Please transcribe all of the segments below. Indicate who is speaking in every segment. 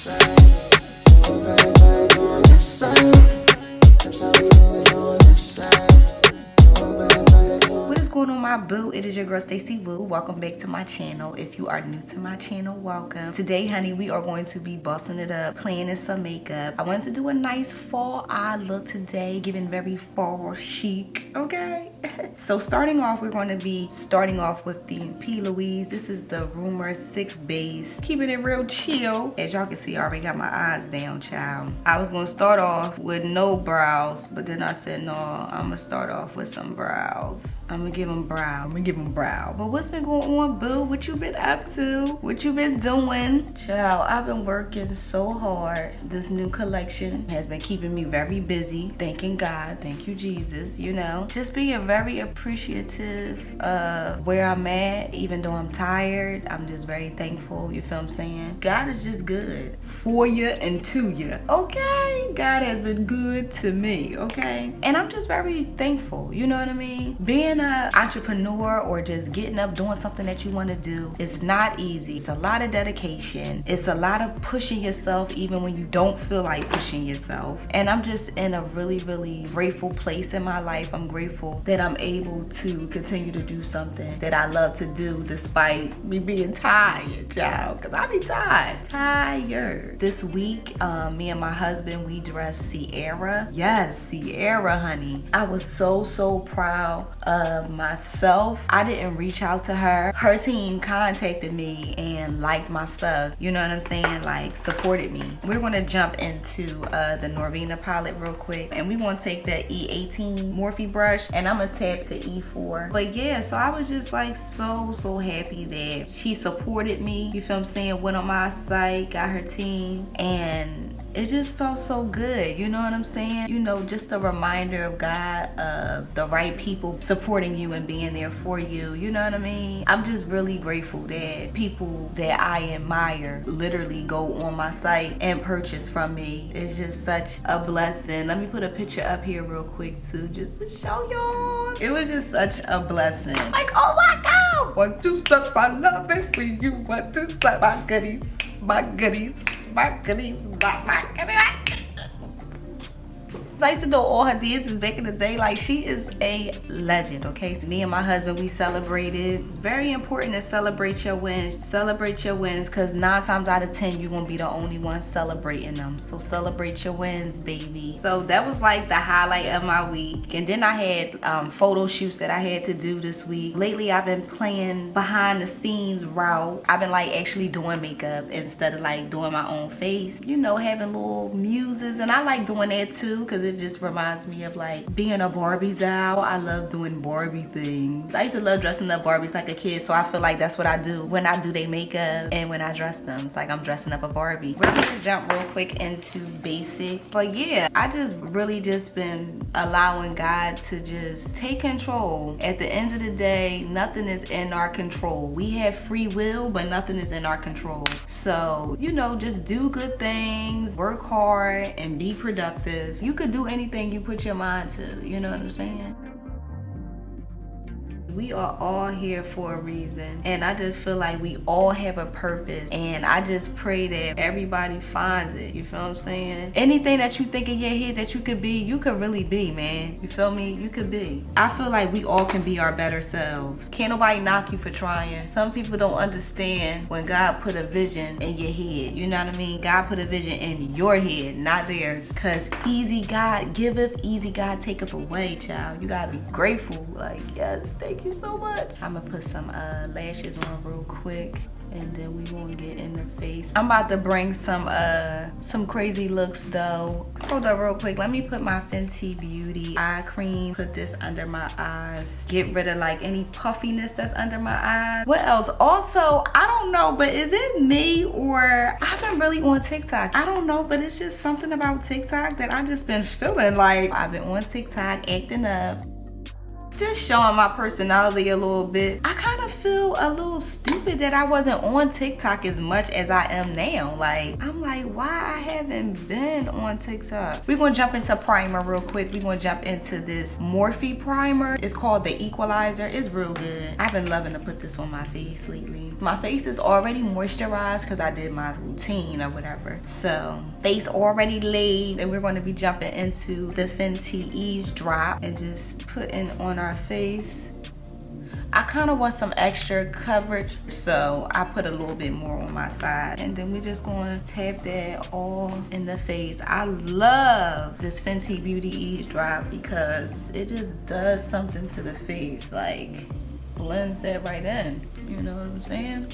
Speaker 1: What is going on, my boo? It is your girl Staciewo. Welcome back to my channel. If you are new to my channel, welcome. Today, honey, we are going to be bossing it up, playing in some makeup. I wanted to do a nice fall eye look today, giving very fall chic, okay? So starting off, we're going to be starting off with the P. Louise. This is the Rumor 6 base. Keeping it real chill. As y'all can see, I already got my eyes down, child. I was going to start off with no brows, but then I said, no, I'm going to start off with some brows. I'm going to give them brow. But what's been going on, boo? What you been up to? What you been doing? Child, I've been working so hard. This new collection has been keeping me very busy. Thanking God. Thank you, Jesus. You know, just being very appreciative of where I'm at, even though I'm tired. I'm just very thankful. You feel what I'm saying? God is just good for you and to you. Okay? God has been good to me. Okay? And I'm just very thankful. You know what I mean? Being an entrepreneur or just getting up doing something that you want to do is not easy. It's a lot of dedication. It's a lot of pushing yourself even when you don't feel like pushing yourself. And I'm just in a really, really grateful place in my life. I'm grateful that I'm able to continue to do something that I love to do despite me being tired, child, because I be tired. This week, me and my husband, we dressed Sierra. Yes, Sierra, honey. I was so proud of myself. I didn't reach out to her. Her team contacted me and liked my stuff. You know what I'm saying? Like, supported me. We're gonna jump into the Norvina palette real quick, and we want to take that E18 Morphe brush, and I'm gonna tap to E4. But yeah, so I was just like so happy that she supported me. You feel what I'm saying? Went on my site, got her team, and it just felt so good. You know what I'm saying? You know, just a reminder of God, of the right people supporting you and being there for you. You know what I mean? I'm just really grateful that people that I admire literally go on my site and purchase from me. It's just such a blessing. Let me put a picture up here real quick too, just to show y'all. It was just such a blessing. Like, oh my God! 1, 2 step, I love it when you 1, 2 step, my goodies. I used to know all her dances back in the day. Like, she is a legend, okay? So me and my husband, we celebrated. It's very important to celebrate your wins. Celebrate your wins, because 9 times out of 10, you're gonna be the only one celebrating them. So celebrate your wins, baby. So that was like the highlight of my week. And then I had photo shoots that I had to do this week. Lately, I've been playing behind the scenes route. I've been like actually doing makeup instead of like doing my own face. You know, having little muses. And I like doing that too, because it just reminds me of like being a Barbie doll. I love doing Barbie things. I used to love dressing up Barbies like a kid, so I feel like that's what I do when I do their makeup and when I dress them. It's like I'm dressing up a Barbie. We're gonna jump real quick into basic. But yeah, I just really just been allowing God to just take control. At the end of the day, nothing is in our control. We have free will, but nothing is in our control. So, you know, just do good things, work hard, and be productive. You could do anything you put your mind to, you know what I'm saying? We are all here for a reason, and I just feel like we all have a purpose, and I just pray that everybody finds it. You feel what I'm saying? Anything that you think in your head that you could be, you could really be, man. You feel me? You could be. I feel like we all can be our better selves. Can't nobody knock you for trying. Some people don't understand when God put a vision in your head. You know what I mean? God put a vision in your head, not theirs. Cause easy God giveth, easy God taketh away, child. You gotta be grateful. Like, yes, thank you so much. I'm gonna put some lashes on real quick, and then we gonna get in the face. I'm about to bring some crazy looks though. Hold up real quick. Let me put my Fenty Beauty eye cream. Put this under my eyes. Get rid of like any puffiness that's under my eyes. What else? Also, I don't know, but is it me or I've been really on TikTok? I don't know, but it's just something about TikTok that I just been feeling like I've been on TikTok acting up. Just showing my personality a little bit. I kind of feel a little stupid that I wasn't on TikTok as much as I am now. Like, I'm like, why I haven't been on TikTok? We're gonna jump into primer real quick. We're gonna jump into this Morphe primer. It's called the Equalizer. It's real good. I've been loving to put this on my face lately. My face is already moisturized because I did my routine or whatever. So, face already laid. And we're gonna be jumping into the Fenty Ease Drop and just putting on our face. I kind of want some extra coverage, so I put a little bit more on my side. And then we're just going to tap that all in the face. I love this Fenty Beauty Ease Drop because it just does something to the face, like blends that right in. You know what I'm saying?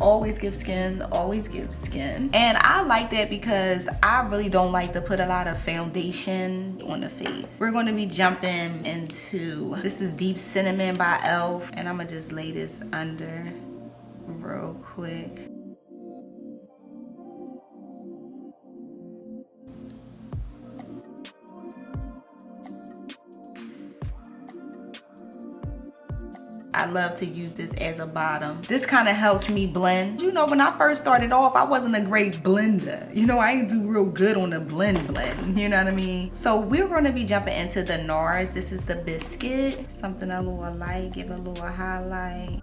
Speaker 1: Always give skin, always give skin. And I like that because I really don't like to put a lot of foundation on the face. We're going to be jumping into, this is Deep Cinnamon by e.l.f. and I'm gonna just lay this under real quick. I love to use this as a bottom. This kind of helps me blend. You know, when I first started off, I wasn't a great blender. You know, I ain't do real good on the blend, you know what I mean? So we're gonna be jumping into the NARS. This is the Biscuit. Something a little light, give a little highlight.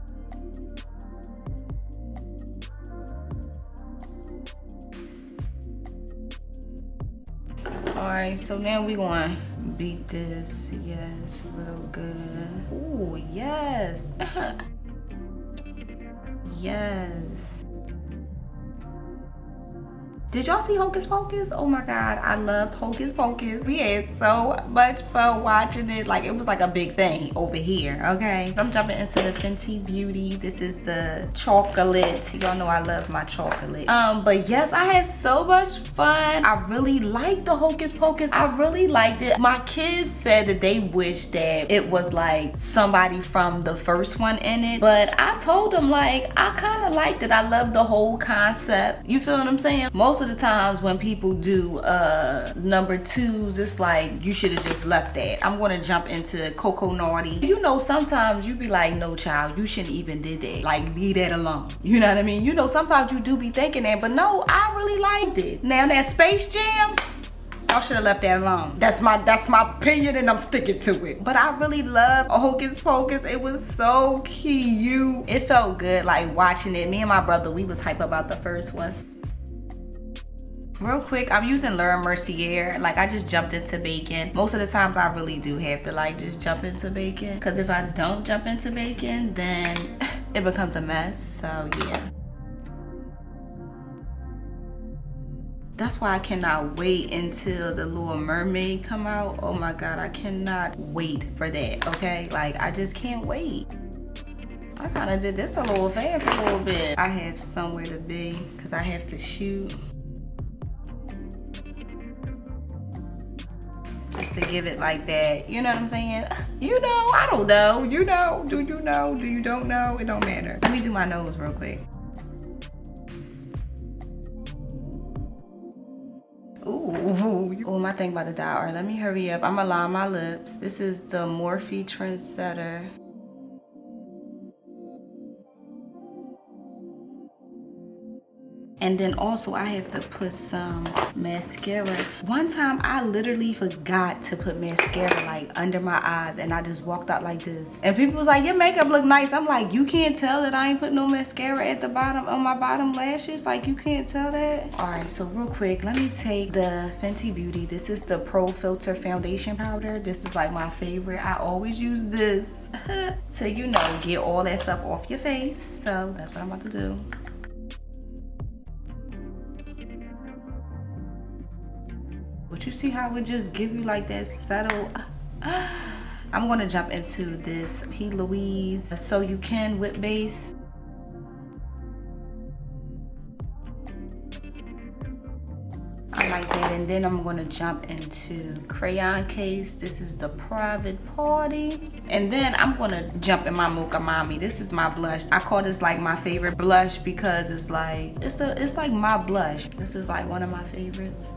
Speaker 1: All right, so now we gonna beat this, yes, real good. Ooh, yes. Yes. Did y'all see Hocus Pocus? Oh my God, I loved Hocus Pocus. We had so much fun watching it. Like, it was like a big thing over here, okay? I'm jumping into the Fenty Beauty. This is the chocolate. Y'all know I love my chocolate. But yes, I had so much fun. I really liked the Hocus Pocus. I really liked it. My kids said that they wish that it was like somebody from the first one in it. But I told them, like, I kind of liked it. I love the whole concept. You feel what I'm saying? Most of the times when people do number twos, it's like you should have just left that. I'm gonna jump into Coco Naughty. You know, sometimes you be like, no child, you shouldn't even did that. Like, leave that alone. You know what I mean? You know, sometimes you do be thinking that, but no, I really liked it. Now that Space Jam, y'all should have left that alone. That's my opinion and I'm sticking to it. But I really love Hocus Pocus. It was so cute. It felt good like watching it. Me and my brother, we was hype about the first one. Real quick, I'm using Laura Mercier. Like, I just jumped into bacon. Most of the times I really do have to like just jump into bacon. Because if I don't jump into bacon, then it becomes a mess. So yeah. That's why I cannot wait until the Little Mermaid come out. Oh my God, I cannot wait for that, okay? Like, I just can't wait. I kind of did this a little fast a little bit. I have somewhere to be because I have to shoot. Just to give it like that, you know what I'm saying? You know, I don't know, you know, do you know, do you don't know? It don't matter. Let me do my nose real quick. Ooh, oh, my thing about to die. All right, let me hurry up. I'm gonna line my lips. This is the Morphe Trendsetter. And then also I have to put some mascara. One time I literally forgot to put mascara like under my eyes and I just walked out like this. And people was like, your makeup look nice. I'm like, you can't tell that I ain't put no mascara at the bottom on my bottom lashes? Like, you can't tell that? All right, so real quick, let me take the Fenty Beauty. This is the Pro Filter Foundation Powder. This is like my favorite. I always use this to, you know, get all that stuff off your face. So that's what I'm about to do. But you see how it just give you like that settle. I'm gonna jump into this P. Louise So You Can Whip Base. I like that. And then I'm gonna jump into Crayon Case. This is the Private Party. And then I'm gonna jump in my Mocha Mami. This is my blush. I call this like my favorite blush because it's like, it's like my blush. This is like one of my favorites.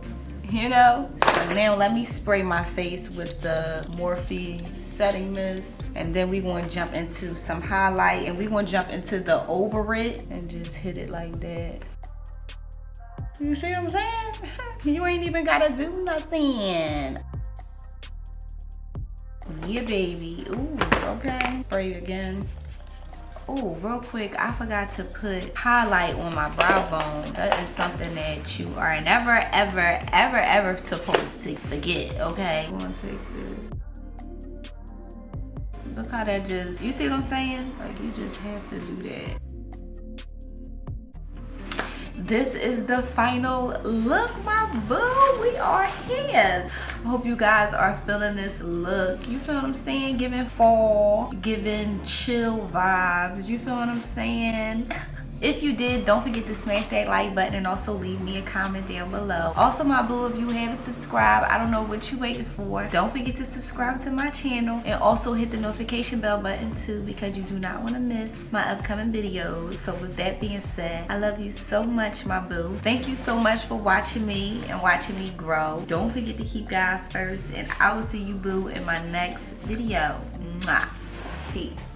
Speaker 1: You know? So now let me spray my face with the Morphe setting mist. And then we gonna jump into some highlight, and we gonna jump into the over it and just hit it like that. You see what I'm saying? You ain't even gotta do nothing. Yeah, baby. Ooh, okay. Spray again. Oh, real quick, I forgot to put highlight on my brow bone. That is something that you are never, ever, ever, ever supposed to forget, okay? I'm gonna take this. Look how that just, you see what I'm saying? Like, you just have to do that. This is the final look, my boo. We are here. I hope you guys are feeling this look. You feel what I'm saying? Giving fall, giving chill vibes. You feel what I'm saying? If you did, don't forget to smash that like button and also leave me a comment down below. Also, my boo, if you haven't subscribed, I don't know what you're waiting for. Don't forget to subscribe to my channel and also hit the notification bell button too, because you do not want to miss my upcoming videos. So with that being said, I love you so much, my boo. Thank you so much for watching me and watching me grow. Don't forget to keep God first, and I will see you, boo, in my next video. Mwah. Peace.